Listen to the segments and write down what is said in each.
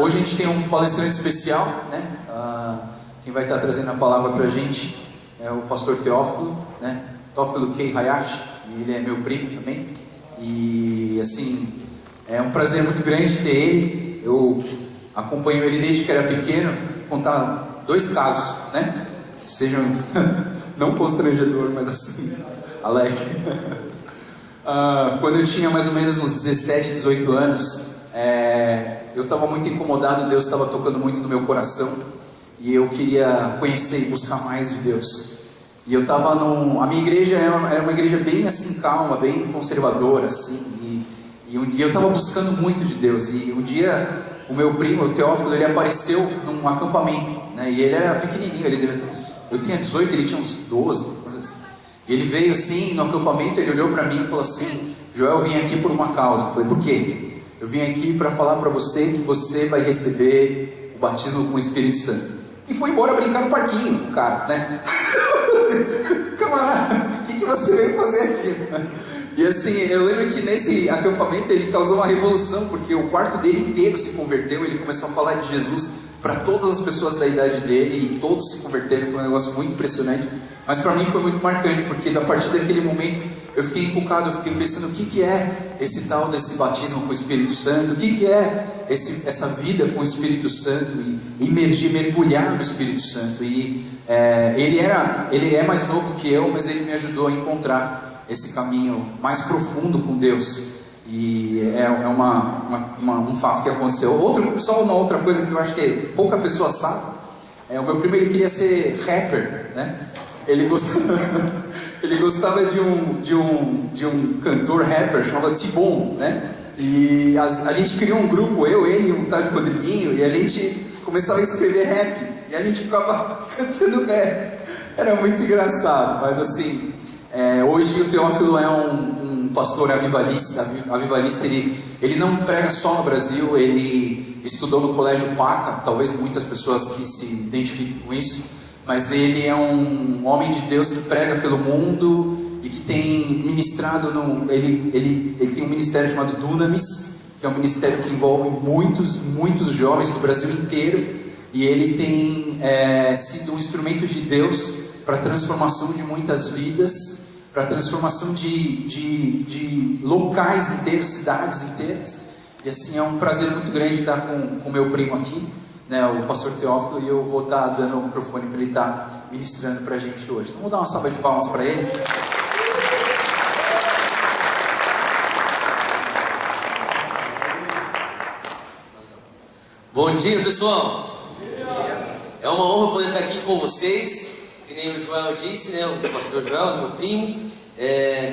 Hoje a gente tem um palestrante especial, né? Quem vai estar trazendo a palavra para a gente é o pastor Teófilo, né? Teófilo Kei Hayashi, e ele é meu primo também. E assim, é um prazer muito grande ter ele. Eu acompanho ele desde que era pequeno. Vou contar 2 casos, né? Que sejam não constrangedor, mas assim, alegre. Quando eu tinha mais ou menos uns 17, 18 anos, eu estava muito incomodado. Deus estava tocando muito no meu coração e eu queria conhecer e buscar mais de Deus. E eu estava a minha igreja era uma igreja bem assim calma, bem conservadora assim, e um dia eu estava buscando muito de Deus. E um dia o meu primo, o Teófilo, ele apareceu num acampamento, né? E ele era pequenininho, ele devia ter eu tinha 18, ele tinha uns 12, coisas assim. E ele veio assim no acampamento, ele olhou para mim e falou assim: Joel, eu vim aqui por uma causa. Eu falei: por quê? Eu vim aqui para falar para você que você vai receber o batismo com o Espírito Santo. E foi embora brincar no parquinho, cara, né? Camarada, o que você veio fazer aqui? E assim, eu lembro que nesse acampamento ele causou uma revolução, porque o quarto dele inteiro se converteu. Ele começou a falar de Jesus para todas as pessoas da idade dele, e todos se converteram. Foi um negócio muito impressionante. Mas para mim foi muito marcante, porque a partir daquele momento eu fiquei encucado, eu fiquei pensando o que é esse tal desse batismo com o Espírito Santo, o que é essa vida com o Espírito Santo, e imergir, mergulhar no Espírito Santo. E ele é mais novo que eu, mas ele me ajudou a encontrar esse caminho mais profundo com Deus. E é um fato que aconteceu. Só uma outra coisa que eu acho que pouca pessoa sabe, o meu primo, ele queria ser rapper, né? Ele gostava de um cantor rapper chamado T-Bone, né? E a gente criou um grupo, ele e um tal de Rodriguinho, e a gente começava a escrever rap, e a gente ficava cantando rap. Era muito engraçado. Mas assim, hoje o Teófilo é um pastor avivalista. Avivalista, ele não prega só no Brasil. Ele estudou no Colégio Paca, talvez muitas pessoas que se identifiquem com isso. Mas ele é um homem de Deus que prega pelo mundo e que tem ministrado ele tem um ministério chamado Dunamis, que é um ministério que envolve muitos jovens do Brasil inteiro. E ele tem sido um instrumento de Deus para a transformação de muitas vidas, para a transformação de locais inteiros, cidades inteiras. E assim, é um prazer muito grande estar com o meu primo aqui, né, o pastor Teófilo, e eu vou estar dando o microfone para ele estar ministrando para a gente hoje. Então vou dar uma salva de palmas para ele. Bom dia, pessoal. É uma honra poder estar aqui com vocês. Que nem o Joel disse, né, o pastor Joel, meu primo.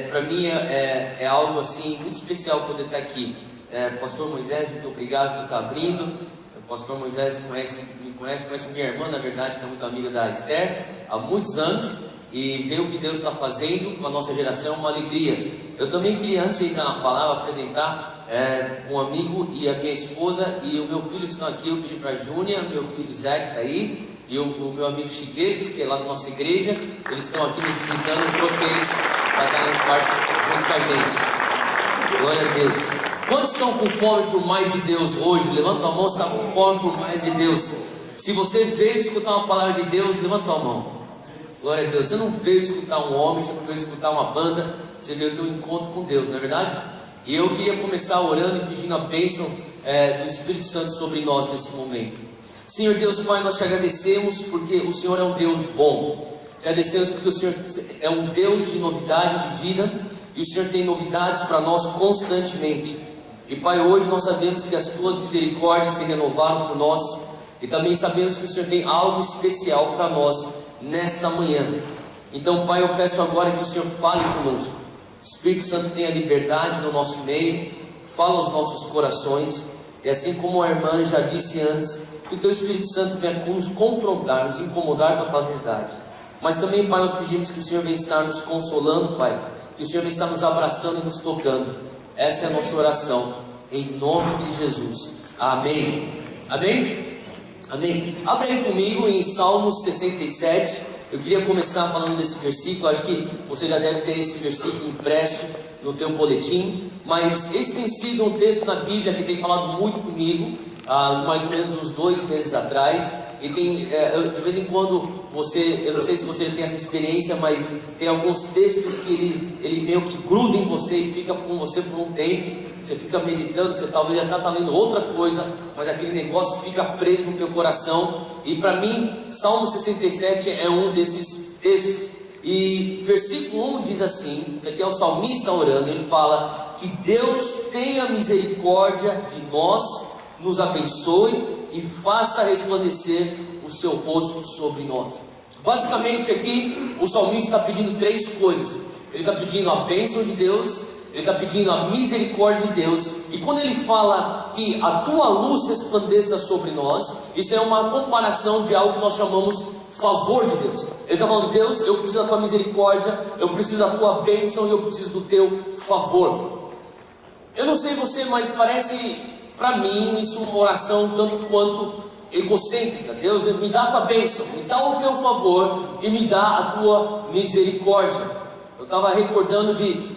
Para mim é algo assim muito especial poder estar aqui. Pastor Moisés, muito obrigado por estar abrindo. O pastor Moisés me conhece minha irmã, na verdade, que é muito amiga da Esther, há muitos anos, e ver o que Deus está fazendo com a nossa geração é uma alegria. Eu também queria, antes de entrar na palavra, apresentar um amigo e a minha esposa e o meu filho que estão aqui. Eu pedi para a Júnia, meu filho Zé, que está aí, e o meu amigo Chiquete, que é lá da nossa igreja. Eles estão aqui nos visitando, eu trouxe eles para estarem parte junto com a gente. Glória a Deus. Quantos estão com fome por mais de Deus hoje? Levanta a mão se está com fome por mais de Deus. Se você veio escutar uma palavra de Deus, levanta a mão. Glória a Deus. Você não veio escutar um homem, você não veio escutar uma banda, você veio ter um encontro com Deus, não é verdade? E eu queria começar orando e pedindo a bênção do Espírito Santo sobre nós nesse momento. Senhor Deus Pai, nós te agradecemos porque o Senhor é um Deus bom. Te agradecemos porque o Senhor é um Deus de novidade de vida, e o Senhor tem novidades para nós constantemente. E Pai, hoje nós sabemos que as Tuas misericórdias se renovaram por nós, e também sabemos que o Senhor tem algo especial para nós nesta manhã. Então Pai, eu peço agora que o Senhor fale conosco. Espírito Santo tenha liberdade no nosso meio, fala aos nossos corações, e assim como a irmã já disse antes, que o Teu Espírito Santo venha nos confrontar, nos incomodar com a Tua verdade. Mas também, Pai, nós pedimos que o Senhor venha estar nos consolando, Pai, que o Senhor venha estar nos abraçando e nos tocando. Essa é a nossa oração, em nome de Jesus. Amém. Amém? Amém. Abre aí comigo em Salmos 67. Eu queria começar falando desse versículo. Acho que você já deve ter esse versículo impresso no teu boletim, mas esse tem sido um texto na Bíblia que tem falado muito comigo, há mais ou menos uns 2 meses atrás, e tem, de vez em quando eu não sei se você tem essa experiência, mas tem alguns textos que ele meio que gruda em você e fica com você por um tempo, você fica meditando, você talvez já está lendo outra coisa, mas aquele negócio fica preso no teu coração, e para mim, Salmo 67 é um desses textos, e versículo 1 diz assim, isso aqui é o salmista orando, ele fala que Deus tenha misericórdia de nós, nos abençoe e faça resplandecer o seu rosto sobre nós. Basicamente aqui o salmista está pedindo 3 coisas. Ele está pedindo a bênção de Deus, ele está pedindo a misericórdia de Deus, e quando ele fala que a tua luz resplandeça sobre nós, isso é uma comparação de algo que nós chamamos favor de Deus. Ele está falando: Deus, eu preciso da tua misericórdia, eu preciso da tua bênção e eu preciso do teu favor. Eu não sei você, mas parece para mim isso uma oração tanto quanto egocêntrica. Deus, me dá a tua bênção, me dá o teu favor e me dá a tua misericórdia. Eu estava recordando de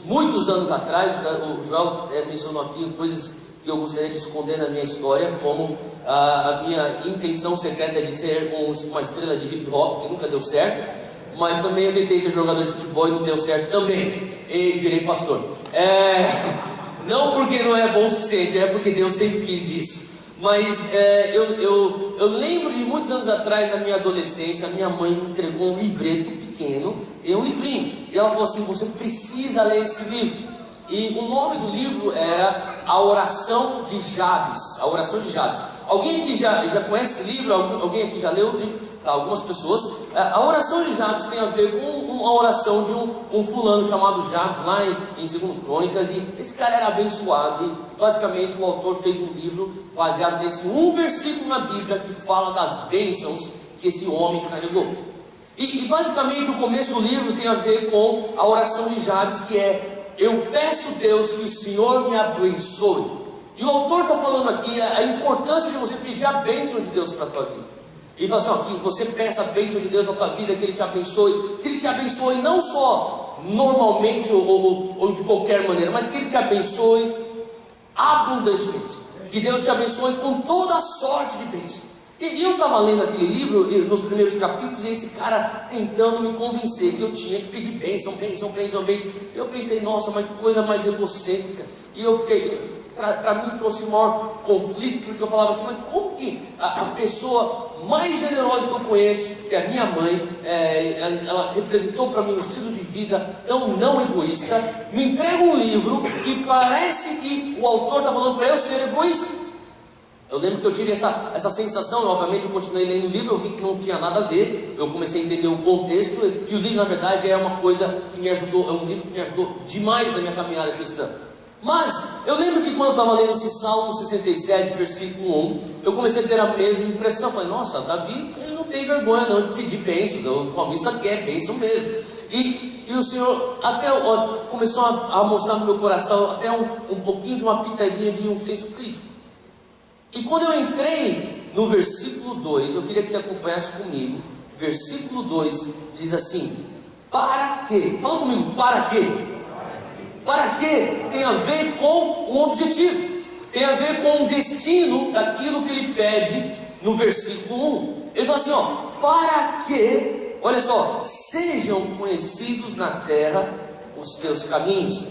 muitos anos atrás, o Joel mencionou aqui coisas que eu gostaria de esconder na minha história, como a minha intenção secreta de ser uma estrela de hip hop, que nunca deu certo, mas também eu tentei ser jogador de futebol e não deu certo também, e virei pastor. Não porque não é bom o suficiente, é porque Deus sempre quis isso. Mas eu lembro de muitos anos atrás, na minha adolescência, minha mãe me entregou um livreto pequeno, um livrinho, e ela falou assim: você precisa ler esse livro. E o nome do livro era A Oração de Jabes. A Oração de Jabes. Alguém aqui já conhece esse livro? Alguém aqui já leu o livro? Tá, algumas pessoas. A Oração de Jabes tem a ver com uma oração de um fulano chamado Jabes, lá em 2 Crônicas, e esse cara era abençoado, e basicamente o autor fez um livro baseado nesse um versículo na Bíblia que fala das bênçãos que esse homem carregou. E basicamente o começo do livro tem a ver com a oração de Jabes, que é: eu peço, Deus, que o Senhor me abençoe. E o autor está falando aqui a importância de você pedir a bênção de Deus para a tua vida. Ele fala assim: ó, que você peça a bênção de Deus na tua vida, que Ele te abençoe, que Ele te abençoe não só normalmente ou de qualquer maneira, mas que Ele te abençoe abundantemente, que Deus te abençoe com toda a sorte de bênção. E eu estava lendo aquele livro, nos primeiros capítulos, e esse cara tentando me convencer que eu tinha que pedir bênção. Eu pensei: nossa, mas que coisa mais egocêntrica. E eu fiquei, para mim trouxe o maior conflito, porque eu falava assim: mas como que a pessoa mais generosa que eu conheço, que é a minha mãe, ela representou para mim um estilo de vida tão não egoísta, me entrega um livro que parece que o autor está falando para eu ser egoísta. Eu lembro que eu tive essa sensação, e obviamente eu continuei lendo o livro, eu vi que não tinha nada a ver, eu comecei a entender o contexto, e o livro na verdade é uma coisa que me ajudou, é um livro que me ajudou demais na minha caminhada cristã. Mas eu lembro que quando eu estava lendo esse Salmo 67, versículo 1, eu comecei a ter a mesma impressão. Falei: nossa, Davi, ele não tem vergonha não de pedir bênçãos, o salmista quer bênção mesmo. E o Senhor até começou a mostrar no meu coração até um pouquinho de uma pitadinha de um senso crítico. E quando eu entrei no versículo 2, eu queria que você acompanhasse comigo. Versículo 2 diz assim: para quê? Fala comigo: para quê? Para quê? Tem a ver com um objetivo, tem a ver com o destino daquilo que ele pede no versículo 1. Ele fala assim: ó, para que, olha só, sejam conhecidos na terra os teus caminhos,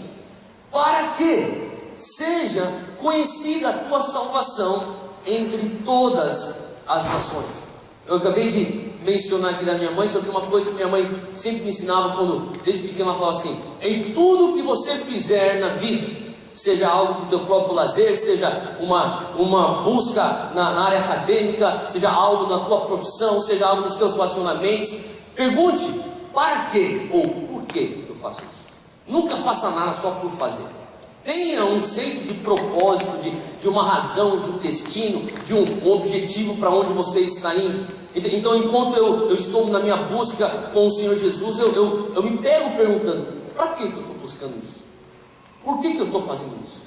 para que seja conhecida a tua salvação entre todas as nações. Eu acabei de mencionar aqui da minha mãe sobre uma coisa que minha mãe sempre me ensinava desde pequeno. Ela falava assim: em tudo que você fizer na vida, seja algo do teu próprio lazer, seja uma busca na área acadêmica, seja algo na tua profissão, seja algo nos teus relacionamentos, pergunte: para quê ou por que eu faço isso? Nunca faça nada só por fazer. Tenha um senso de propósito, de uma razão, de um destino, de um objetivo para onde você está indo. Então, enquanto eu estou na minha busca com o Senhor Jesus, eu me pego perguntando: para que eu estou buscando isso? Por que eu estou fazendo isso?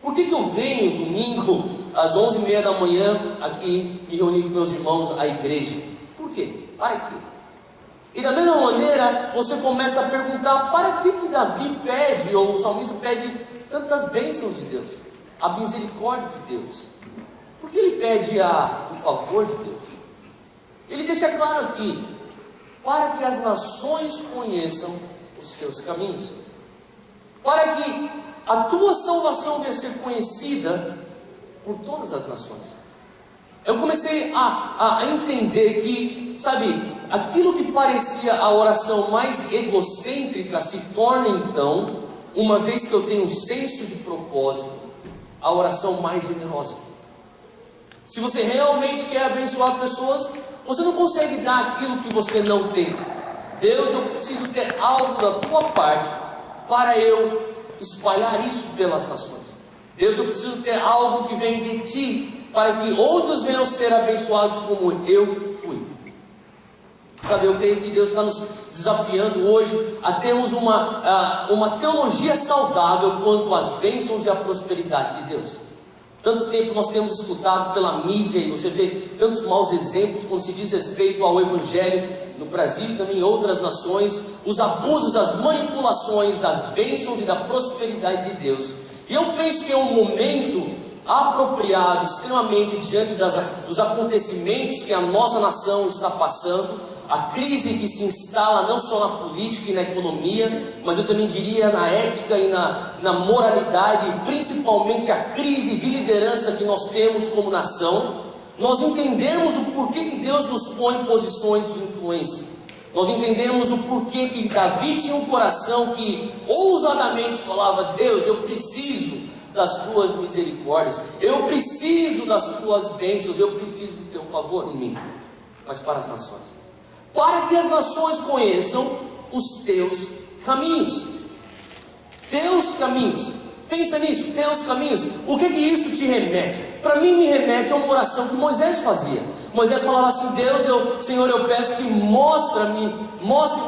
Por que eu venho domingo às 11h30 da manhã aqui me reunir com meus irmãos à igreja? Por quê? Para quê? E da mesma maneira você começa a perguntar: para que Davi pede, ou o salmista pede tantas bênçãos de Deus, a misericórdia de Deus? Porque ele pede o favor de Deus. Ele deixa claro aqui: para que as nações conheçam os teus caminhos, para que a tua salvação venha ser conhecida por todas as nações. Eu comecei a entender que, sabe, aquilo que parecia a oração mais egocêntrica se torna então, uma vez que eu tenho um senso de propósito, a oração mais generosa. Se você realmente quer abençoar pessoas, você não consegue dar aquilo que você não tem. Deus, eu preciso ter algo da tua parte para eu espalhar isso pelas nações. Deus, eu preciso ter algo que vem de ti, para que outros venham ser abençoados como eu fui. Sabe, eu creio que Deus está nos desafiando hoje a termos uma teologia saudável quanto às bênçãos e à prosperidade de Deus. Tanto tempo nós temos escutado pela mídia, e você vê tantos maus exemplos quando se diz respeito ao Evangelho no Brasil e também em outras nações, os abusos, as manipulações das bênçãos e da prosperidade de Deus. E eu penso que é um momento apropriado, extremamente, diante dos acontecimentos que a nossa nação está passando, a crise que se instala não só na política e na economia, mas eu também diria na ética e na moralidade, e principalmente a crise de liderança que nós temos como nação. Nós entendemos o porquê que Deus nos põe em posições de influência. Nós entendemos o porquê que Davi tinha um coração que ousadamente falava: Deus, eu preciso das tuas misericórdias, eu preciso das tuas bênçãos, eu preciso do teu favor em mim. Mas para as nações, para que as nações conheçam os teus caminhos. Teus caminhos, pensa nisso, teus caminhos. O que isso te remete? Para mim me remete a uma oração que Moisés fazia. Moisés falava assim: Deus, Senhor, eu peço que mostre-me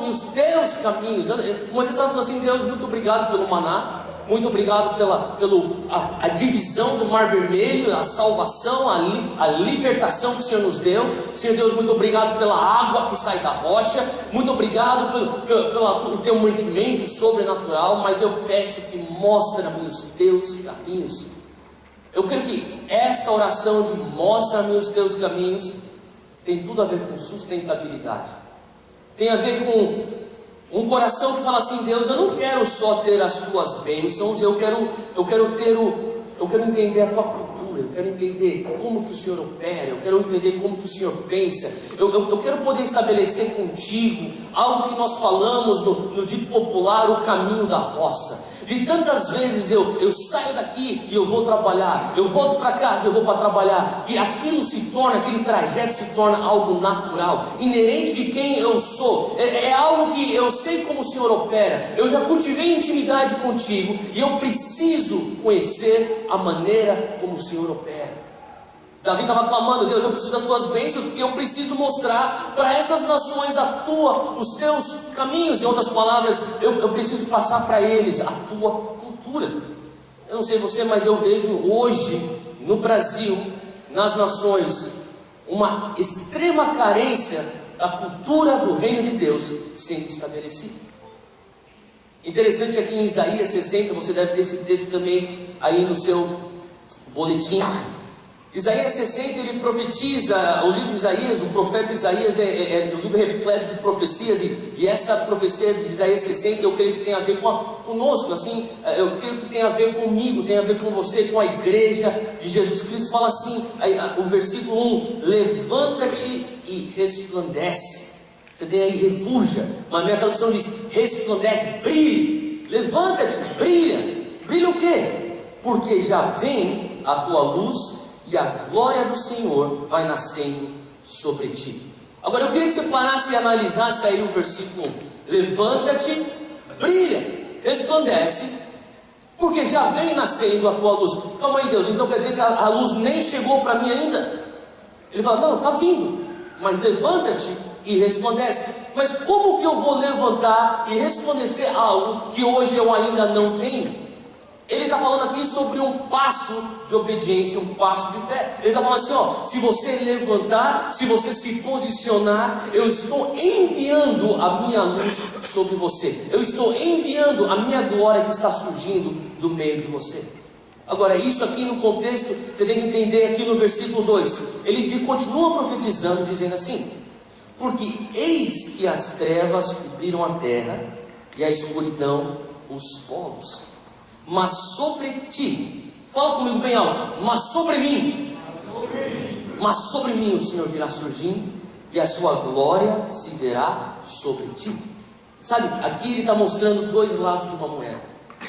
os teus caminhos. Moisés estava falando assim: Deus, muito obrigado pelo maná, muito obrigado pela divisão do Mar Vermelho, a salvação, a libertação que o Senhor nos deu. Senhor Deus, muito obrigado pela água que sai da rocha, muito obrigado pelo teu mantimento sobrenatural, mas eu peço que mostra-me os teus caminhos. Eu creio que essa oração de mostra-me os teus caminhos tem tudo a ver com sustentabilidade, tem a ver com um coração que fala assim: Deus, eu não quero só ter as tuas bênçãos, eu quero entender a tua cultura, eu quero entender como que o Senhor opera, eu quero entender como que o Senhor pensa, eu quero poder estabelecer contigo algo que nós falamos no dito popular, o caminho da roça. De tantas vezes eu saio daqui e eu vou trabalhar, eu volto para casa e eu vou para trabalhar, que aquele trajeto se torna algo natural, inerente de quem eu sou, é algo que eu sei como o Senhor opera, eu já cultivei intimidade contigo e eu preciso conhecer a maneira como o Senhor opera. Davi estava clamando: Deus, eu preciso das tuas bênçãos, porque eu preciso mostrar para essas nações os teus caminhos. Em outras palavras, eu preciso passar para eles a tua cultura. Eu não sei você, mas eu vejo hoje no Brasil, nas nações, uma extrema carência da cultura do reino de Deus sendo estabelecida. Interessante, aqui em Isaías 60, você deve ter esse texto também aí no seu boletim. Isaías 60, ele profetiza, o livro de Isaías, o profeta Isaías é um livro repleto de profecias, e essa profecia de Isaías 60, eu creio que tem a ver conosco, assim, eu creio que tem a ver comigo, tem a ver com você, com a igreja de Jesus Cristo. Fala assim, o versículo 1, levanta-te e resplandece. Você tem aí refúgia, mas a minha tradução diz resplandece, brilhe, levanta-te, brilha. Brilha o quê? Porque já vem a tua luz e a glória do Senhor vai nascendo sobre ti. Agora eu queria que você parasse e analisasse aí o versículo 1. Levanta-te, brilha, resplandece, porque já vem nascendo a tua luz. Calma aí, Deus, então quer dizer que a luz nem chegou para mim ainda? Ele fala: não, está vindo, mas levanta-te e resplandece. Mas como que eu vou levantar e resplandecer algo que hoje eu ainda não tenho? Ele está falando aqui sobre um passo de obediência, um passo de fé. Ele está falando assim: se você levantar, se você se posicionar, eu estou enviando a minha luz sobre você, eu estou enviando a minha glória que está surgindo do meio de você. Agora, isso aqui no contexto, você tem que entender aqui no versículo 2. Ele continua profetizando, dizendo assim: porque eis que as trevas cobriram a terra, e a escuridão os povos. Mas sobre ti, fala comigo bem alto, mas sobre mim o Senhor virá surgindo, e a sua glória se verá sobre ti. Sabe, aqui ele está mostrando dois lados de uma moeda.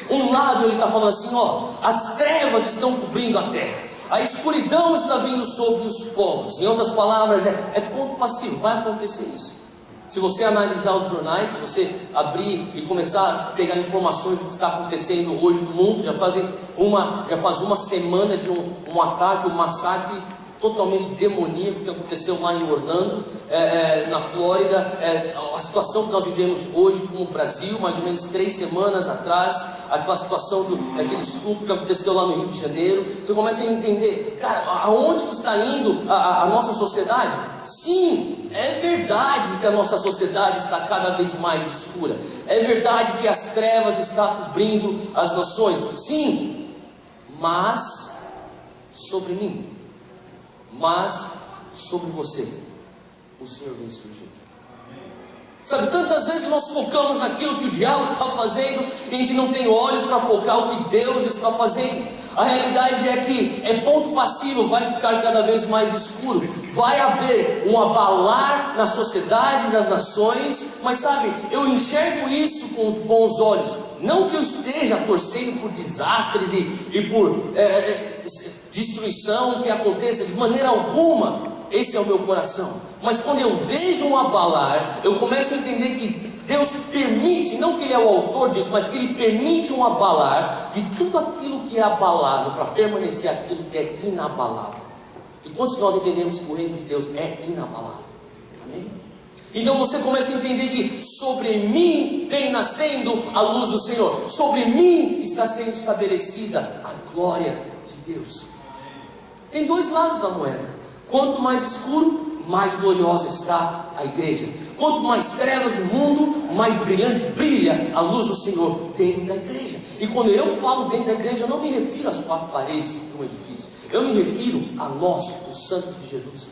Um lado ele está falando assim, ó, as trevas estão cobrindo a terra, a escuridão está vindo sobre os povos. Em outras palavras, é ponto passivo, vai acontecer isso. Se você analisar os jornais, se você abrir e começar a pegar informações do que está acontecendo hoje no mundo, já faz uma semana de um ataque, um massacre totalmente demoníaco que aconteceu lá em Orlando, na Flórida, a situação que nós vivemos hoje como Brasil, mais ou menos 3 semanas atrás, aquela situação daquele estupro que aconteceu lá no Rio de Janeiro. Você começa a entender, cara, aonde que está indo a nossa sociedade? Sim, é verdade que a nossa sociedade está cada vez mais escura, é verdade que as trevas estão cobrindo as nações, sim, mas sobre mim, mas sobre você, o Senhor vem surgindo. Sabe, tantas vezes nós focamos naquilo que o diabo está fazendo, e a gente não tem olhos para focar o que Deus está fazendo. A realidade é que é ponto passivo, vai ficar cada vez mais escuro, vai haver um abalar na sociedade das nações, mas sabe, eu enxergo isso com os bons olhos. Não que eu esteja torcendo por desastres e por destruição que aconteça, de maneira alguma, esse é o meu coração. Mas quando eu vejo um abalar, eu começo a entender que Deus permite, não que Ele é o autor disso, mas que Ele permite um abalar de tudo aquilo que é abalável, para permanecer aquilo que é inabalável. E quantos nós entendemos que o reino de Deus é inabalável? Amém? Então você começa a entender que sobre mim vem nascendo a luz do Senhor, sobre mim está sendo estabelecida a glória de Deus. Tem dois lados da moeda. Quanto mais escuro, mais gloriosa está a igreja. Quanto mais trevas no mundo, mais brilhante brilha a luz do Senhor dentro da igreja. E quando eu falo dentro da igreja, eu não me refiro às 4 paredes de um edifício, eu me refiro a nós, os santos de Jesus.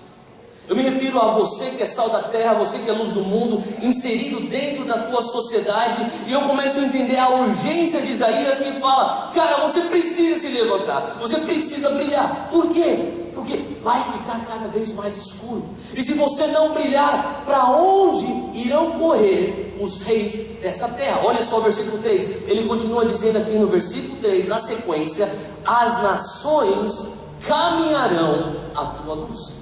Eu me refiro a você que é sal da terra, você que é luz do mundo, inserido dentro da tua sociedade. E eu começo a entender a urgência de Isaías, que fala, cara, você precisa se levantar, você precisa brilhar. Por quê? Porque vai ficar cada vez mais escuro. E se você não brilhar, para onde irão correr os reis dessa terra? Olha só o versículo 3. Ele continua dizendo aqui no versículo 3, na sequência: as nações caminharão à tua luz,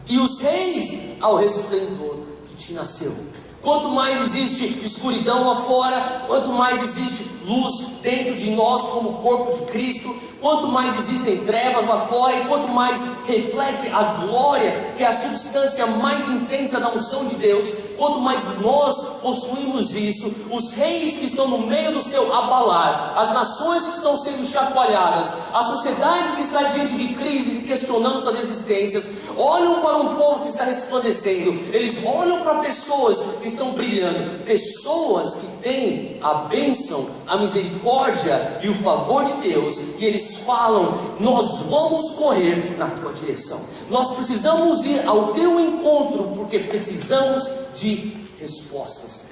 e os reis ao resplendor que te nasceu. Quanto mais existe escuridão lá fora, quanto mais existe luz dentro de nós como corpo de Cristo, quanto mais existem trevas lá fora, e quanto mais reflete a glória, que é a substância mais intensa da unção de Deus, quanto mais nós possuímos isso, os reis que estão no meio do seu abalar, as nações que estão sendo chacoalhadas, a sociedade que está diante de crise e questionando suas existências, olham para um povo que está resplandecendo, eles olham para pessoas que estão brilhando, pessoas que têm a bênção, a misericórdia e o favor de Deus, e eles falam: nós vamos correr na tua direção, nós precisamos ir ao teu encontro, porque precisamos de respostas.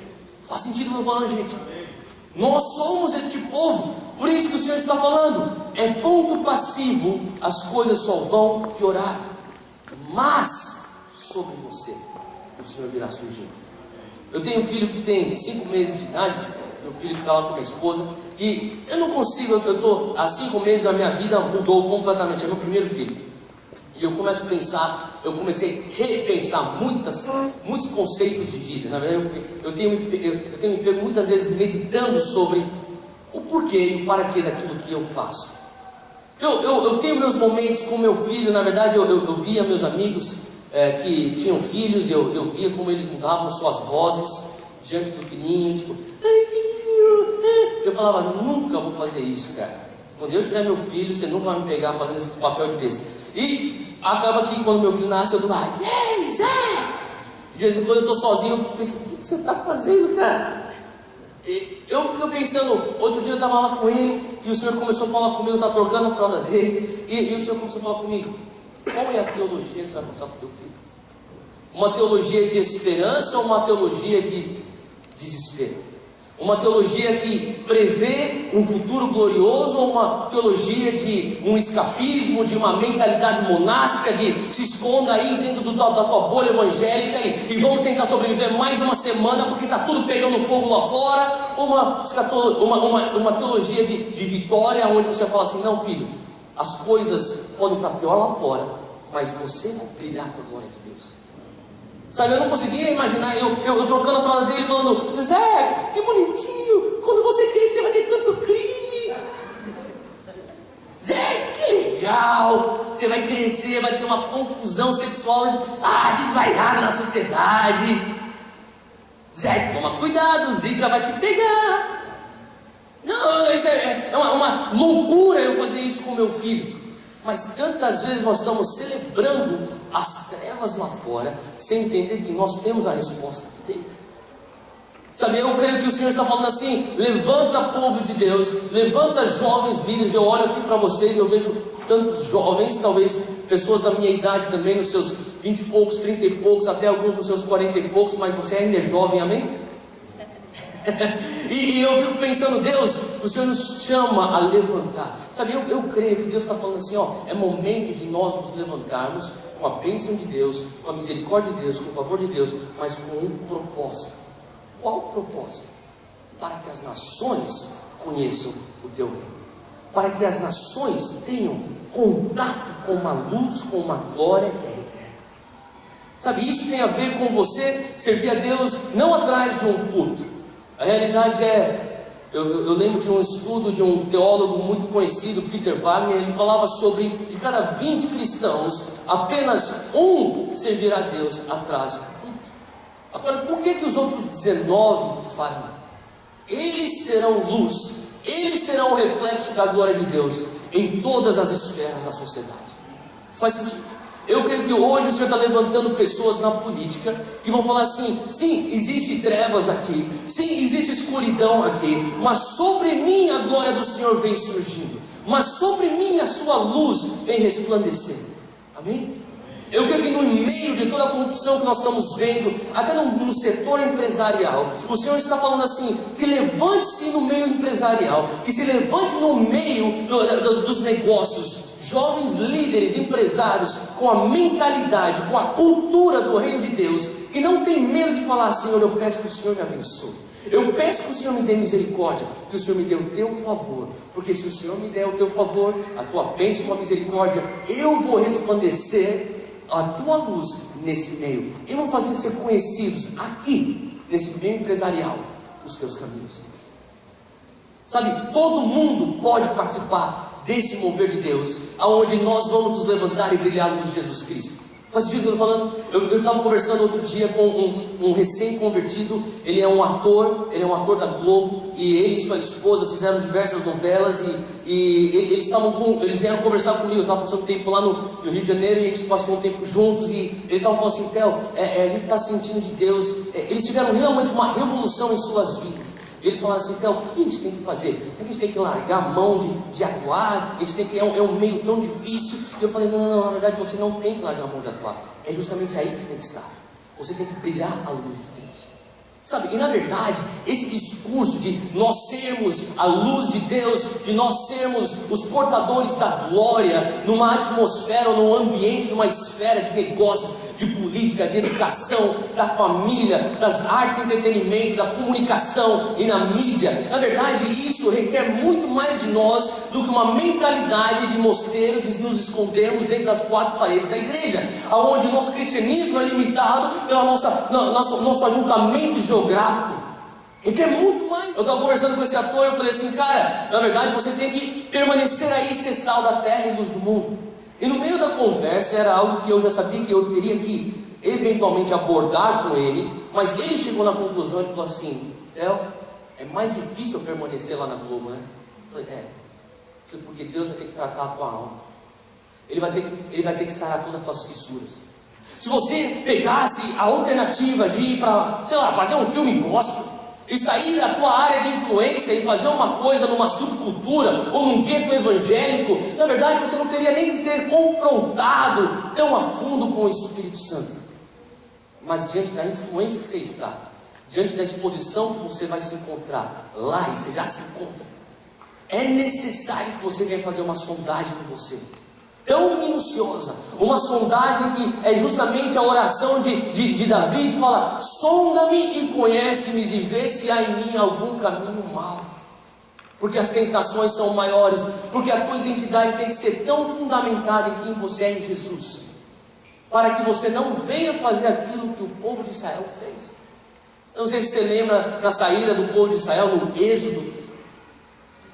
Faz sentido não falando, gente? Nós somos este povo, por isso que o Senhor está falando, é ponto passivo, as coisas só vão piorar, mas sobre você o Senhor virá surgindo. Eu tenho um filho que tem 5 meses de idade, meu filho que está lá com minha esposa, e eu não consigo, eu estou há 5 meses, a minha vida mudou completamente, é meu primeiro filho, e eu começo a pensar, eu comecei a repensar muitos conceitos de vida. Na verdade, eu tenho me pego muitas vezes meditando sobre o porquê e o para quê daquilo que eu faço. Eu tenho meus momentos com meu filho, na verdade eu via meus amigos que tinham filhos, e eu via como eles mudavam suas vozes diante do filhinho, tipo, ai filhinho, eu falava, nunca vou fazer isso, cara. Quando eu tiver meu filho, você nunca vai me pegar fazendo esse papel de besta. E acaba que quando meu filho nasce, eu tô lá, yes, é! De vez em quando eu tô sozinho, eu fico pensando, o que você tá fazendo, cara? Eu fiquei pensando, outro dia eu estava lá com ele, e o Senhor começou a falar comigo, estava trocando a fralda dele, e o Senhor começou a falar comigo: qual é a teologia que você vai passar para o teu filho? Uma teologia de esperança ou uma teologia de desespero? Uma teologia que prevê um futuro glorioso ou uma teologia de um escapismo, de uma mentalidade monástica, de se esconda aí dentro da tua bolha evangélica e vamos tentar sobreviver mais uma semana porque está tudo pegando fogo lá fora? Ou uma teologia de vitória, onde você fala assim: não, filho, as coisas podem estar pior lá fora, mas você vai brilhar com a glória de Deus. Sabe, eu não conseguia imaginar eu trocando a fralda dele, falando: Zé, que bonitinho, quando você crescer vai ter tanto crime. Zé, que legal, você vai crescer, vai ter uma confusão sexual desvairada na sociedade. Zé, toma cuidado, Zika vai te pegar. Não, isso é uma loucura eu fazer isso com meu filho. Mas tantas vezes nós estamos celebrando as trevas lá fora, sem entender que nós temos a resposta aqui dentro. Sabe, eu creio que o Senhor está falando assim: levanta, povo de Deus, levanta, jovens líderes. Eu olho aqui para vocês, eu vejo tantos jovens, talvez pessoas da minha idade também, nos seus 20 e poucos, 30 e poucos, até alguns nos seus 40 e poucos, mas você ainda é jovem, amém? E eu fico pensando: Deus, o Senhor nos chama a levantar. Sabe, eu creio que Deus está falando assim: é momento de nós nos levantarmos com a bênção de Deus, com a misericórdia de Deus, com o favor de Deus, mas com um propósito. Qual o propósito? Para que as nações conheçam o teu reino, para que as nações tenham contato com uma luz, com uma glória que é eterna. Sabe, isso tem a ver com você servir a Deus não atrás de um púlpito. A realidade é, eu lembro de um estudo de um teólogo muito conhecido, Peter Wagner. Ele falava sobre, de cada 20 cristãos, apenas um servirá a Deus atrás do púlpito. Agora, por que os outros 19 farão? Eles serão luz, eles serão o reflexo da glória de Deus em todas as esferas da sociedade. Faz sentido? Eu creio que hoje o Senhor está levantando pessoas na política que vão falar assim: sim, existe trevas aqui, sim, existe escuridão aqui, mas sobre mim a glória do Senhor vem surgindo, mas sobre mim a sua luz vem resplandecendo. Amém? Eu creio que no meio de toda a corrupção que nós estamos vendo, até no setor empresarial, o Senhor está falando assim: que levante-se no meio empresarial, que se levante no meio dos negócios, jovens líderes, empresários, com a mentalidade, com a cultura do reino de Deus, que não tem medo de falar: Senhor, eu peço que o Senhor me abençoe, eu peço que o Senhor me dê misericórdia, que o Senhor me dê o teu favor, porque se o Senhor me der o teu favor, a tua bênção com a misericórdia, eu vou resplandecer a tua luz nesse meio, eu vou fazer ser conhecidos aqui, nesse meio empresarial, os teus caminhos. Sabe, todo mundo pode participar desse mover de Deus, aonde nós vamos nos levantar e brilhar a luz de Jesus Cristo. Faz sentido o que eu estou falando? Eu estava conversando outro dia com um recém-convertido. Ele é um ator da Globo, e ele e sua esposa fizeram diversas novelas, e eles vieram conversar comigo. Eu estava passando tempo lá no Rio de Janeiro, e a gente passou um tempo juntos, e eles estavam falando assim: Theo, a gente está sentindo de Deus. Eles tiveram realmente uma revolução em suas vidas. Eles falaram assim: Theo, o que a gente tem que fazer? Será que a gente tem que largar a mão de atuar? A gente tem que, é um meio tão difícil. E eu falei: não, na verdade você não tem que largar a mão de atuar. É justamente aí que você tem que estar. Você tem que brilhar a luz de Deus. Sabe, e na verdade, esse discurso de nós sermos a luz de Deus, de nós sermos os portadores da glória, numa atmosfera ou num ambiente, numa esfera de negócios, de política, de educação, da família, das artes e entretenimento, da comunicação e na mídia, na verdade isso requer muito mais de nós do que uma mentalidade de mosteiro, de nos escondermos dentro das quatro paredes da igreja, onde o nosso cristianismo é limitado pelo nosso ajuntamento geográfico. Requer muito mais. Eu estava conversando com esse ator e eu falei assim: cara, na verdade você tem que permanecer aí, ser sal da terra e luz do mundo. E no meio da conversa era algo que eu já sabia que eu teria que eventualmente abordar com ele, mas ele chegou na conclusão e falou assim: Theo, é mais difícil eu permanecer lá na Globo, né? Eu falei: porque Deus vai ter que tratar a tua alma, Ele vai ter que sarar todas as tuas fissuras. Se você pegasse a alternativa de ir para, sei lá, fazer um filme gospel, e sair da tua área de influência e fazer uma coisa numa subcultura ou num gueto evangélico, na verdade você não teria nem que ser confrontado tão a fundo com o Espírito Santo. Mas diante da influência que você está, diante da exposição que você vai se encontrar lá, e você já se encontra, é necessário que você venha fazer uma sondagem com você, tão minuciosa, uma sondagem que é justamente a oração de Davi, que fala: sonda-me e conhece-me e vê se há em mim algum caminho mau, porque as tentações são maiores, porque a tua identidade tem que ser tão fundamentada em quem você é em Jesus, para que você não venha fazer aquilo que o povo de Israel fez. Eu não sei se você lembra na saída do povo de Israel, no Êxodo.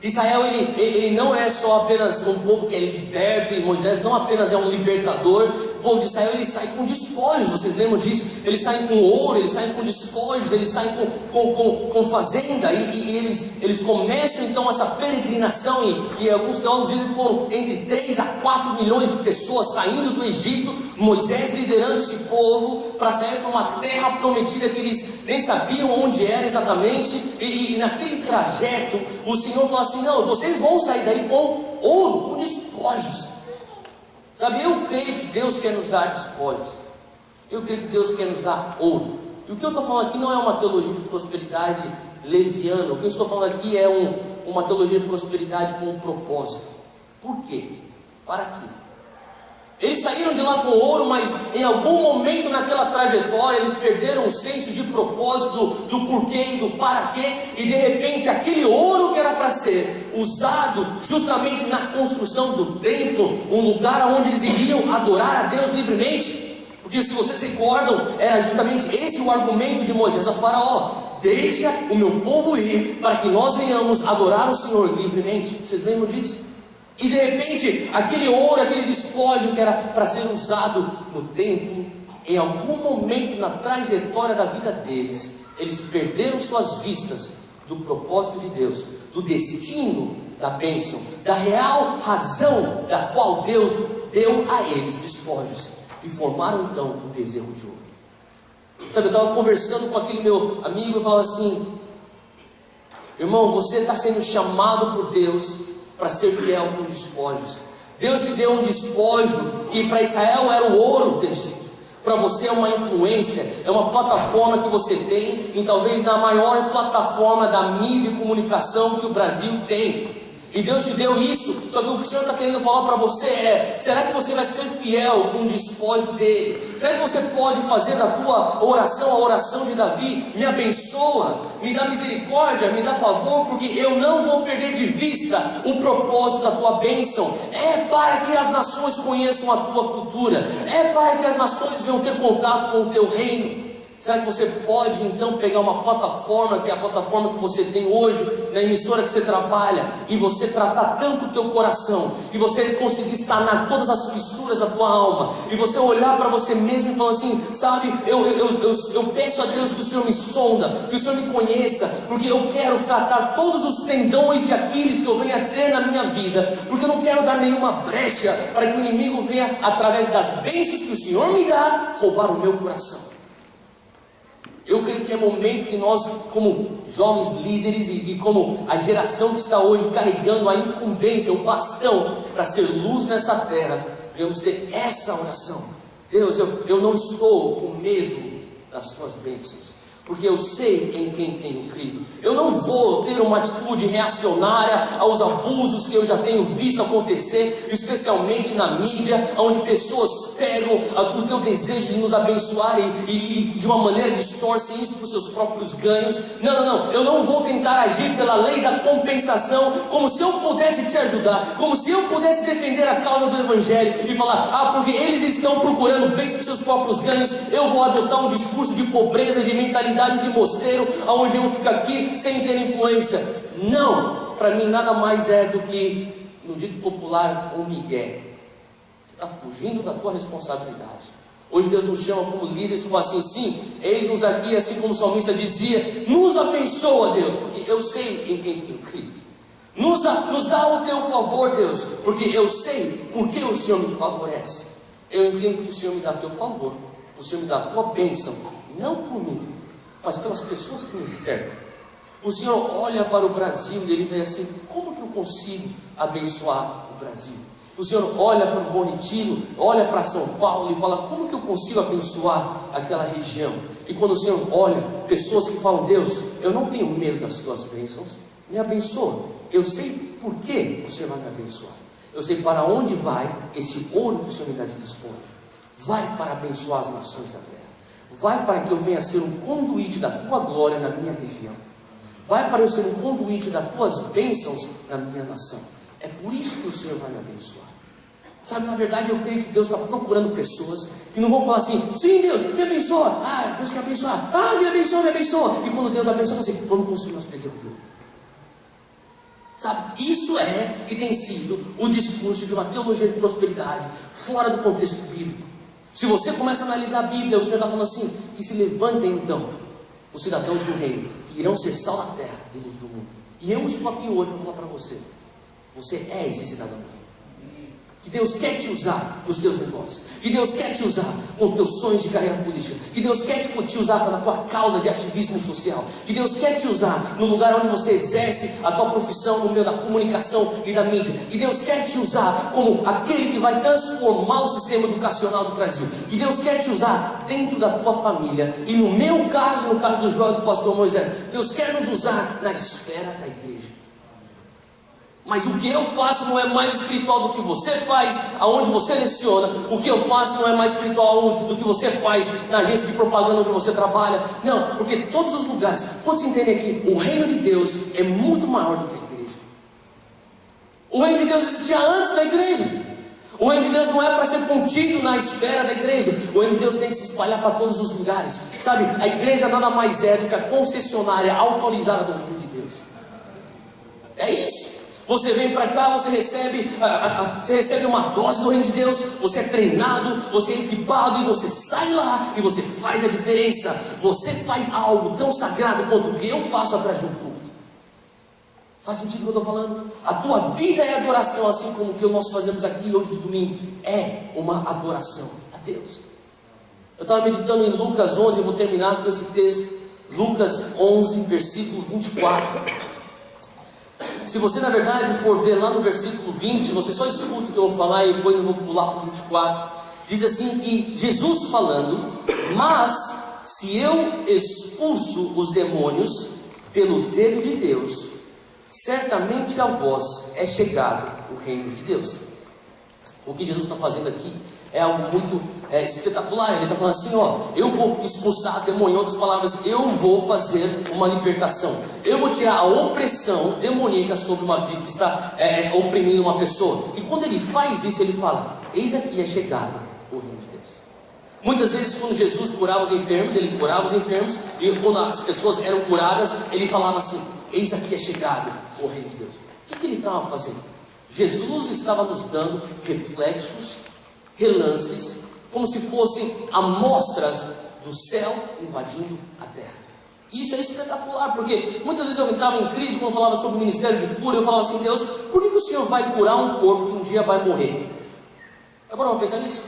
Israel, ele não é só apenas um povo que é liberto, e Moisés não apenas é um libertador. O povo de Israel, ele sai com despojos, vocês lembram disso? Eles saem com ouro, eles saem com despojos, eles saem com fazenda, e eles começam então essa peregrinação, e alguns teólogos dizem que foram entre 3 a 4 milhões de pessoas saindo do Egito, Moisés liderando esse povo para sair para uma terra prometida que eles nem sabiam onde era exatamente, e naquele trajeto o Senhor falou assim: não, vocês vão sair daí com ouro, com despojos. Sabe, eu creio que Deus quer nos dar despojos, eu creio que Deus quer nos dar ouro. E o que eu estou falando aqui não é uma teologia de prosperidade leviana, o que eu estou falando aqui é uma teologia de prosperidade com um propósito. Por quê? Para quê? Eles saíram de lá com ouro, mas em algum momento naquela trajetória eles perderam o senso de propósito, do porquê e do para quê, e de repente aquele ouro que era para ser usado justamente na construção do templo, um lugar onde eles iriam adorar a Deus livremente, porque se vocês recordam, era justamente esse o argumento de Moisés a Faraó: deixa o meu povo ir para que nós venhamos adorar o Senhor livremente. Vocês lembram disso? E de repente, aquele ouro, aquele despojo que era para ser usado no templo, em algum momento na trajetória da vida deles, eles perderam suas vistas do propósito de Deus, do destino da bênção, da real razão da qual Deus deu a eles despojos, e formaram então um bezerro de ouro. Sabe, eu estava conversando com aquele meu amigo e falava assim: irmão, você está sendo chamado por Deus para ser fiel com despojos. Deus te deu um despojo que para Israel era o ouro do Egito. Para você é uma influência, é uma plataforma que você tem, e talvez na maior plataforma da mídia e comunicação que o Brasil tem. E Deus te deu isso, só que o que o Senhor está querendo falar para você é: será que você vai ser fiel com o despojo dele? Será que você pode fazer da tua oração a oração de Davi: me abençoa, me dá misericórdia, me dá favor, porque eu não vou perder de vista o propósito da tua bênção. É para que as nações conheçam a tua cultura, é para que as nações venham ter contato com o teu reino. Será que você pode então pegar uma plataforma, que é a plataforma que você tem hoje, na emissora que você trabalha, e você tratar tanto o teu coração, e você conseguir sanar todas as fissuras da tua alma, e você olhar para você mesmo e falar assim: sabe, eu peço a Deus que o Senhor me sonda, que o Senhor me conheça, porque eu quero tratar todos os tendões de Aquiles que eu venha ter na minha vida, porque eu não quero dar nenhuma brecha para que o inimigo venha, através das bênçãos que o Senhor me dá, roubar o meu coração. Eu creio que é momento que nós, como jovens líderes e como a geração que está hoje carregando a incumbência, o bastão para ser luz nessa terra, devemos ter essa oração: Deus, eu não estou com medo das tuas bênçãos, porque eu sei em quem tenho crido. Eu não vou ter uma atitude reacionária aos abusos que eu já tenho visto acontecer, especialmente na mídia, onde pessoas pegam o teu desejo de nos abençoar e de uma maneira distorcem isso para os seus próprios ganhos. Não, eu não vou tentar agir pela lei da compensação, como se eu pudesse te ajudar, como se eu pudesse defender a causa do Evangelho e falar: porque eles estão procurando bens para os seus próprios ganhos, eu vou adotar um discurso de pobreza, de mentalidade de mosteiro, onde eu fico aqui sem ter influência. Não, para mim nada mais é do que, no dito popular, um migué. Você está fugindo da tua responsabilidade. Hoje Deus nos chama como líderes para assim: sim, eis-nos aqui, assim como o salmista dizia, nos abençoa, Deus, porque eu sei em quem tenho crido. Nos dá o teu favor, Deus, porque eu sei porque o Senhor me favorece. Eu entendo que o Senhor me dá teu favor, o Senhor me dá a tua bênção, não por mim, mas pelas pessoas que me cercam. O Senhor olha para o Brasil e Ele vê assim: como que eu consigo abençoar o Brasil? O Senhor olha para o Bom Retiro, olha para São Paulo e fala: como que eu consigo abençoar aquela região? E quando o Senhor olha, pessoas que falam: Deus, eu não tenho medo das tuas bênçãos, me abençoa. Eu sei por que o Senhor vai me abençoar. Eu sei para onde vai esse ouro que o Senhor me dá de despojo. Vai para abençoar as nações da terra. Vai para que eu venha ser um conduíte da tua glória na minha região. Vai para eu ser um conduíte das tuas bênçãos na minha nação. É por isso que o Senhor vai me abençoar. Sabe, na verdade eu creio que Deus está procurando pessoas que não vão falar assim: sim, Deus, me abençoa. Ah, Deus quer abençoar. Ah, me abençoa, me abençoa. E quando Deus abençoa, fala assim: vamos construir nosso bezerro de ouro. Sabe, isso é e tem sido o discurso de uma teologia de prosperidade fora do contexto bíblico. Se você começa a analisar a Bíblia, o Senhor está falando assim: que se levantem então os cidadãos do reino, que irão ser sal da terra e luz do mundo. E eu estou aqui hoje para falar para você: você é esse cidadão do reino. Que Deus quer te usar nos teus negócios, que Deus quer te usar com os teus sonhos de carreira política, que Deus quer te usar na tua causa de ativismo social, que Deus quer te usar no lugar onde você exerce a tua profissão no meio da comunicação e da mídia, que Deus quer te usar como aquele que vai transformar o sistema educacional do Brasil, que Deus quer te usar dentro da tua família. E no meu caso, no caso do João e do pastor Moisés, Deus quer nos usar na esfera da igreja. Mas o que eu faço não é mais espiritual do que você faz, aonde você leciona. O que eu faço não é mais espiritual do que você faz na agência de propaganda onde você trabalha. Não, porque todos os lugares, quando você entende aqui, o reino de Deus é muito maior do que a igreja. O reino de Deus existia antes da igreja. O reino de Deus não é para ser contido na esfera da igreja. O reino de Deus tem que se espalhar para todos os lugares. Sabe, a igreja nada mais é do que a concessionária autorizada do reino de Deus. É isso. Você vem para cá, você recebe uma dose do reino de Deus, você é treinado, você é equipado e você sai lá e você faz a diferença. Você faz algo tão sagrado quanto o que eu faço atrás de um púlpito. Faz sentido o que eu estou falando? A tua vida é adoração, assim como o que nós fazemos aqui hoje de domingo é uma adoração a Deus. Eu estava meditando em Lucas 11, eu vou terminar com esse texto. Lucas 11, versículo 24. Se você na verdade for ver lá no versículo 20, você só escuta o que eu vou falar e depois eu vou pular para o 24. Diz assim que Jesus falando: mas se eu expulso os demônios pelo dedo de Deus, certamente a vós é chegado o reino de Deus. O que Jesus está fazendo aqui é algo muito espetacular. Ele está falando assim: ó, eu vou expulsar demônio. Em outras palavras, eu vou fazer uma libertação. Eu vou tirar a opressão demoníaca sobre que está oprimindo uma pessoa. E quando ele faz isso, ele fala: eis aqui é chegado o reino de Deus. Muitas vezes quando Jesus curava os enfermos, ele curava os enfermos, e quando as pessoas eram curadas, ele falava assim: eis aqui é chegado o reino de Deus. O que ele estava fazendo? Jesus estava nos dando reflexos, relances, como se fossem amostras do céu invadindo a terra. Isso é espetacular, porque muitas vezes eu entrava em crise quando eu falava sobre o ministério de cura. Eu falava assim: Deus, por que o Senhor vai curar um corpo que um dia vai morrer? É bom pensar nisso?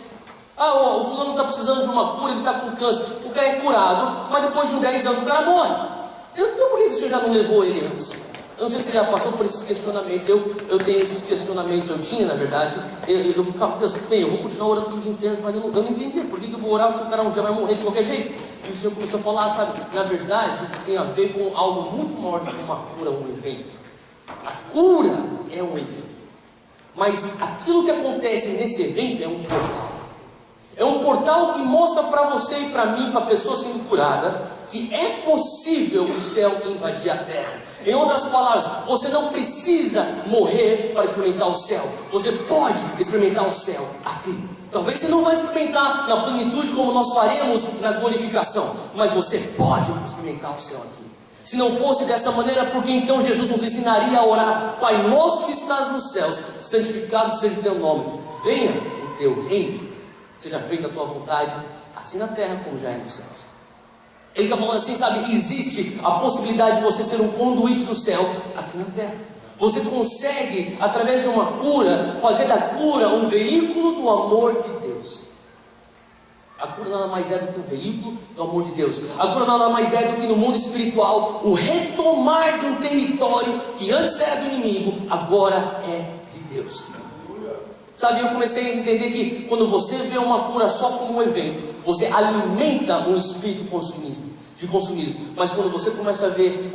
Ah, o fulano está precisando de uma cura, ele está com câncer. O cara é curado, mas depois de 10 anos o cara morre. Então por que o Senhor já não levou ele antes? Eu não sei se você já passou por esses questionamentos. Eu tenho esses questionamentos, eu tinha na verdade. Eu ficava: Deus, bem, eu vou continuar orando pelos enfermos, mas eu não entendia por que eu vou orar se o cara um dia vai morrer de qualquer jeito. E o Senhor começou a falar, sabe, na verdade tem a ver com algo muito maior do que uma cura, um evento. A cura é um evento, mas aquilo que acontece nesse evento é um portal. É um portal que mostra para você e para mim, para a pessoa sendo curada, que é possível o céu invadir a terra. Em outras palavras, você não precisa morrer para experimentar o céu. Você pode experimentar o céu aqui. Talvez você não vai experimentar na plenitude como nós faremos na glorificação, mas você pode experimentar o céu aqui. Se não fosse dessa maneira, porque então Jesus nos ensinaria a orar: Pai nosso que estás nos céus, santificado seja o teu nome, venha o teu reino, seja feita a tua vontade, assim na terra como já é nos céus. Ele está falando assim, sabe, existe a possibilidade de você ser um conduíte do céu aqui na terra. Você consegue, através de uma cura, fazer da cura um veículo do amor de Deus. A cura nada mais é do que um veículo do amor de Deus. A cura nada mais é do que no mundo espiritual o retomar de um território que antes era do inimigo, agora é de Deus. Sabe, eu comecei a entender que quando você vê uma cura só como um evento, você alimenta um espírito de consumismo. Mas quando você começa a ver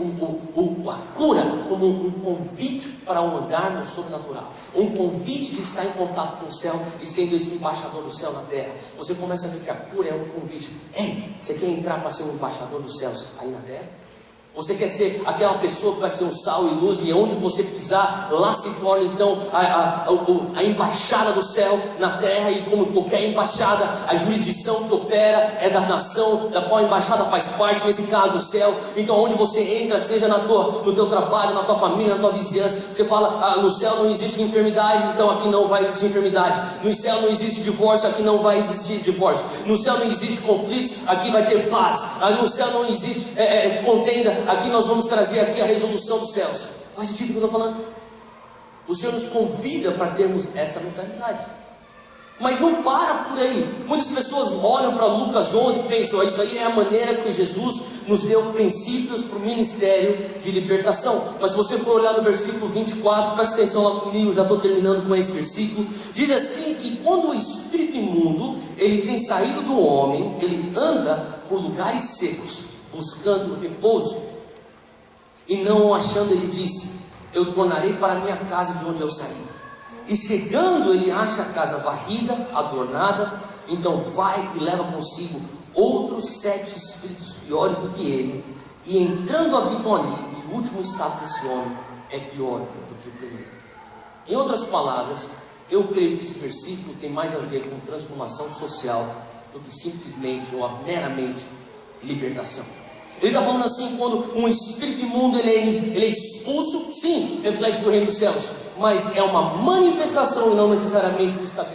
a cura como um convite para um andar no sobrenatural, um convite de estar em contato com o céu e sendo esse embaixador do céu na terra, você começa a ver que a cura é um convite. Ei, você quer entrar para ser um embaixador dos céus aí na terra? Você quer ser aquela pessoa que vai ser um sal e luz, e onde você pisar, lá se torna então a embaixada do céu na terra. E como qualquer embaixada, a jurisdição que opera é da nação da qual a embaixada faz parte, nesse caso o céu. Então onde você entra, seja no teu trabalho, na tua família, na tua vizinhança, você fala, no céu não existe enfermidade, então aqui não vai existir enfermidade. No céu não existe divórcio, aqui não vai existir divórcio. No céu não existe conflitos, aqui vai ter paz. No céu não existe contenda, aqui nós vamos trazer aqui a resolução dos céus. Faz sentido o que eu estou falando? O Senhor nos convida para termos essa mentalidade. Mas não para por aí. Muitas pessoas olham para Lucas 11 e pensam, isso aí é a maneira que Jesus nos deu princípios para o ministério de libertação. Mas se você for olhar no versículo 24, presta atenção lá comigo, já estou terminando com esse versículo. Diz assim que quando o espírito imundo ele tem saído do homem, ele anda por lugares secos, buscando repouso. E não o achando, ele disse, eu tornarei para a minha casa de onde eu saí. E chegando, ele acha a casa varrida, adornada. Então vai e leva consigo outros 7 espíritos piores do que ele. E entrando habitam ali. E o último estado desse homem é pior do que o primeiro. Em outras palavras, eu creio que esse versículo tem mais a ver com transformação social do que simplesmente ou meramente libertação. Ele está falando assim, quando um espírito imundo ele é expulso, sim, reflexo do reino dos céus, mas é uma manifestação e não necessariamente de estar.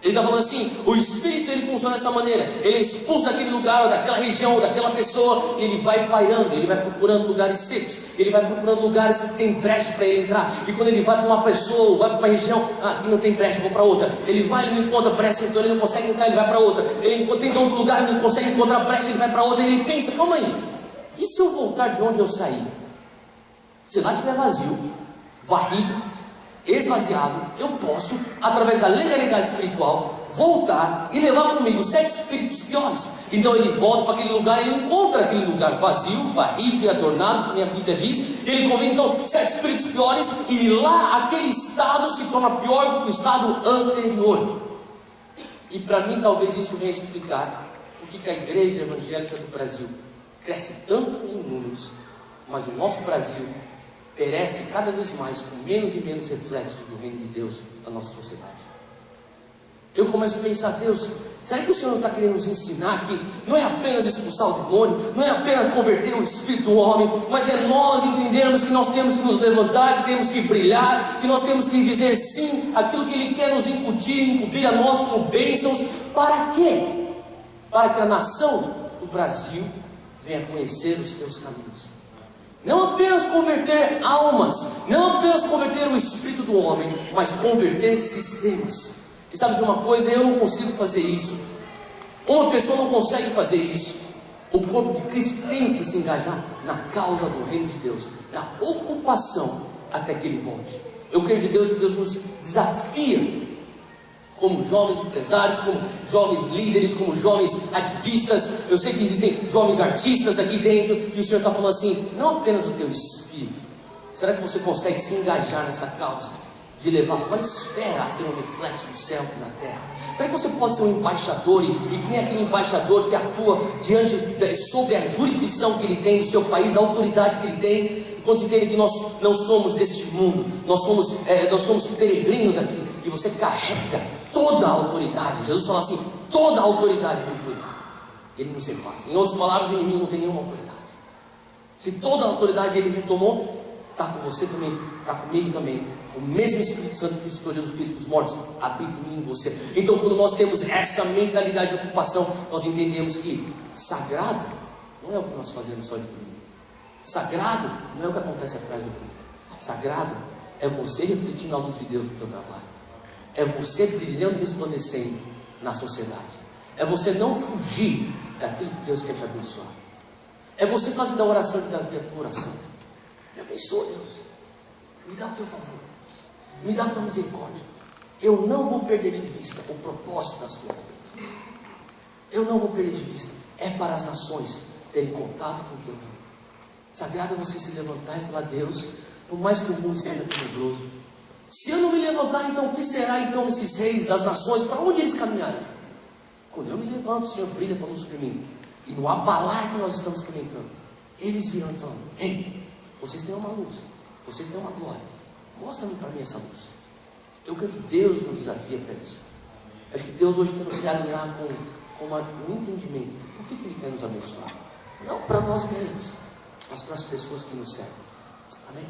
Ele está falando assim, o espírito ele funciona dessa maneira, ele é expulso daquele lugar, ou daquela região, ou daquela pessoa, e ele vai pairando, ele vai procurando lugares secos, ele vai procurando lugares que tem brecha para ele entrar. E quando ele vai para uma pessoa, ou vai para uma região, aqui não tem brecha, vou para outra. Ele vai, ele não encontra brecha, então ele não consegue entrar, ele vai para outra. Ele tenta outro lugar, ele não consegue encontrar brecha, ele vai para outra. E ele pensa, calma aí, e se eu voltar de onde eu saí? Se lá estiver vazio, varrido, esvaziado, eu posso, através da legalidade espiritual, voltar e levar comigo 7 espíritos piores. Então ele volta para aquele lugar, ele encontra aquele lugar vazio, varrido e adornado, como a Bíblia diz. Ele convida então 7 espíritos piores, e lá aquele estado se torna pior do que o estado anterior. E para mim talvez isso venha explicar porque que a igreja evangélica do Brasil cresce tanto em números, mas o nosso Brasil perece cada vez mais com menos e menos reflexos do reino de Deus na nossa sociedade. Eu começo a pensar, Deus, será que o Senhor não está querendo nos ensinar que não é apenas expulsar o demônio, não é apenas converter o espírito do homem, mas é nós entendermos que nós temos que nos levantar, que temos que brilhar, que nós temos que dizer sim àquilo que Ele quer nos incutir, incumbir a nós como bênçãos. Para quê? Para que a nação do Brasil venha conhecer os teus caminhos. Não apenas converter almas, não apenas converter o espírito do homem, mas converter sistemas. E sabe de uma coisa? Eu não consigo fazer isso. Uma pessoa não consegue fazer isso. O corpo de Cristo tem que se engajar na causa do reino de Deus, na ocupação até que Ele volte. Eu creio de Deus que Deus nos desafia como jovens empresários, como jovens líderes, como jovens ativistas. Eu sei que existem jovens artistas aqui dentro, e o Senhor está falando assim, não apenas o teu espírito. Será que você consegue se engajar nessa causa de levar a tua esfera a ser um reflexo do céu na terra? Será que você pode ser um embaixador e que nem aquele embaixador que atua sobre a jurisdição que ele tem do seu país, a autoridade que ele tem? Quando se entende que nós não somos deste mundo, nós somos peregrinos aqui, e você carrega toda a autoridade. Jesus fala assim, toda a autoridade me foi dada, Ele nos repassa. Em outras palavras, o inimigo não tem nenhuma autoridade. Se toda a autoridade Ele retomou, está com você também, está comigo também. O mesmo Espírito Santo que ressuscitou Jesus Cristo dos mortos habita em mim e em você. Então quando nós temos essa mentalidade de ocupação, nós entendemos que sagrado não é o que nós fazemos só de domingo. Sagrado não é o que acontece atrás do púlpito. Sagrado é você refletindo a luz de Deus no teu trabalho. É você brilhando e resplandecendo na sociedade. É você não fugir daquilo que Deus quer te abençoar. É você fazer da oração de Davi a tua oração. Me abençoa, Deus. Me dá o teu favor. Me dá a tua misericórdia. Eu não vou perder de vista o propósito das tuas bênçãos. Eu não vou perder de vista. É para as nações terem contato com o teu reino. Sagrado é você se levantar e falar: Deus, por mais que o mundo esteja tenebroso, se eu não me levantar, então o que será então esses reis das nações? Para onde eles caminharão? Quando eu me levanto, o Senhor brilha a tua luz sobre mim. E no abalar que nós estamos experimentando, eles virão falando: ei, vocês têm uma luz, vocês têm uma glória, mostra-me para mim essa luz. Eu creio que Deus nos desafia para isso. Acho que Deus hoje quer nos realinhar com um entendimento de por que Ele quer nos abençoar. Não para nós mesmos, mas para as pessoas que nos servem. Amém?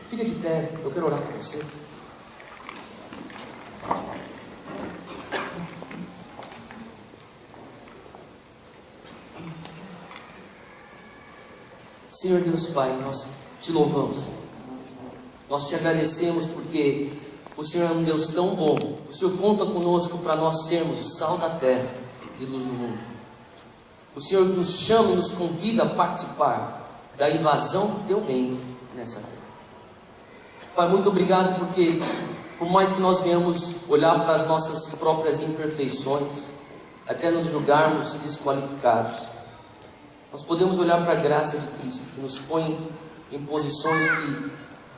Fica de pé, eu quero orar com você. Senhor Deus Pai, nós te louvamos, nós te agradecemos porque o Senhor é um Deus tão bom. O Senhor conta conosco para nós sermos o sal da terra e luz do mundo. O Senhor nos chama e nos convida a participar da invasão do teu reino nessa terra. Pai, muito obrigado porque por mais que nós venhamos olhar para as nossas próprias imperfeições, até nos julgarmos desqualificados, nós podemos olhar para a graça de Cristo, que nos põe em posições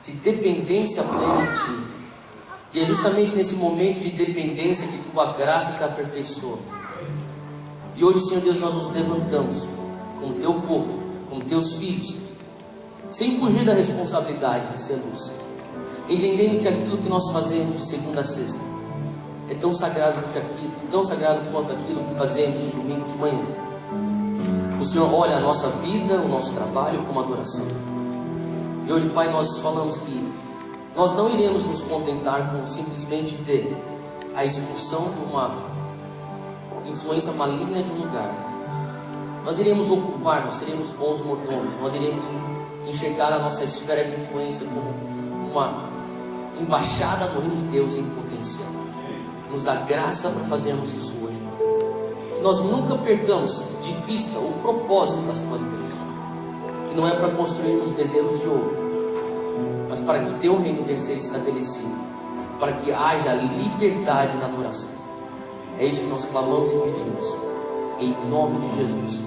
de dependência plena em Ti. E é justamente nesse momento de dependência que Tua graça se aperfeiçoa. E hoje, Senhor Deus, nós nos levantamos como Teu povo, como Teus filhos, sem fugir da responsabilidade de ser luz, entendendo que aquilo que nós fazemos de segunda a sexta é tão sagrado quanto aquilo que fazemos de domingo de manhã. O Senhor olha a nossa vida, o nosso trabalho como adoração. E hoje, Pai, nós falamos que nós não iremos nos contentar com simplesmente ver a expulsão de uma influência maligna de um lugar. Nós iremos ocupar, nós seremos bons mordomos, nós iremos enxergar a nossa esfera de influência como uma embaixada do reino de Deus em potencial. Nos dá graça para fazermos isso hoje, Pai. Que nós nunca percamos de vista o propósito das Tuas bênçãos, que não é para construirmos bezerros de ouro, mas para que o Teu reino venha a ser estabelecido, para que haja liberdade na adoração. É isso que nós clamamos e pedimos, em nome de Jesus.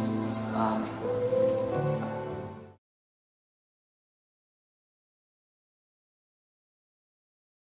Amém.